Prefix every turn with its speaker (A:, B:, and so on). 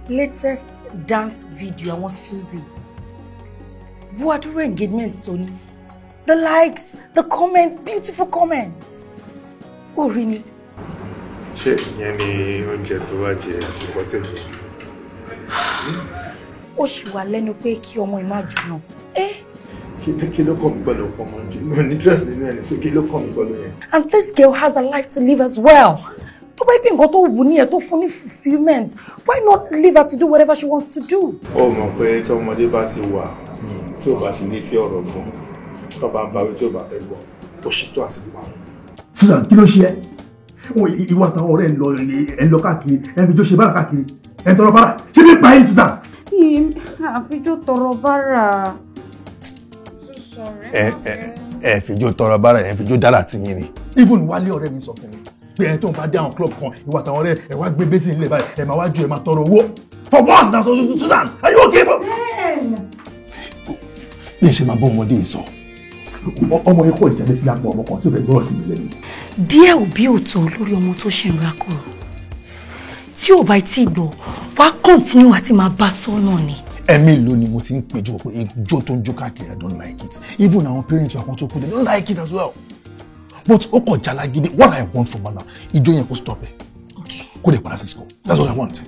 A: latest dance video àwọn Suzy. What are engagement, Tony? The likes, the comments, beautiful comments. Oh, really?
B: Ṣé ìyẹn ni oúnjẹ tó wá jẹ àti pọ́tẹ́bù?
A: Ó ṣì wà lẹ́nu pé kí ọmọ ìmá jóná.
B: Kí ló kàn mí pẹ̀lú ọkọ ọmọ jù? No interest nínú ẹni, so kí ló kàn mí pẹ̀lú yẹn?
A: And this girl has a life to live as well. Tó bá bí nǹkan tó wù ní ẹ̀ tó fún ní fulfillment, why not leave her to do whatever she wants to do?
B: Ó mọ̀ pé tí ọmọdé bá ti wà, tí ò bá ti ní tí ọ̀rọ̀ gan, tó bá ń bá wí tí ò bá fẹ́ gbọ́, ó ṣètò àti gbà.
C: Susan, kí ló ṣe ẹ́? Ìwọ àtàwọn ọ̀rẹ́ ẹ̀ ń lọ káàkiri, ẹ̀ ń fi jó ṣe bára káàkiri, ẹ̀ ń tọrọ bára. Ṣé bí pa yín, Susan?
D: Àfijó tọrọ bára.
C: Ẹ fìjó tọrọ bára, ẹ fìjó dára tí yín ni. Even Wálé ọ̀rẹ́ mi sọ fún mi pé ẹ tó ń bá dé àwọn club kan, ìwọ àtàwọn ọ̀rẹ́ ẹ wá gbé bẹ́sì nílẹ̀ báyìí, ẹ máa wá ju ẹ máa tọrọ owó. For what now, Susan? Are you okay? Bí ẹ ṣe máa bọ́ ọmọdé yìí sọ. Ọmọ yẹn kò jáde sí àpò ọmọ kan tí ó fẹ́ gbọ́rọ̀ sí mi lẹ́nu.
A: Díẹ̀ òbí òótọ́ lórí ọmọ tó ṣe ń rákòrò. Tí ò bá tí gbọ́, wá continue àti máa bá sọ́nà ni.
C: Ẹ̀mí ló ni mo ti ń péjú pé ijó tó ń jó káàkiri, I don't like it. Even our parents who are tó kú, they don't like it as well. But ó kọ̀ jálagídé, what I want from her now, ijó yẹn kó stop ẹ̀.
A: Okay.
C: Kó lè padà sí school. That's what I want.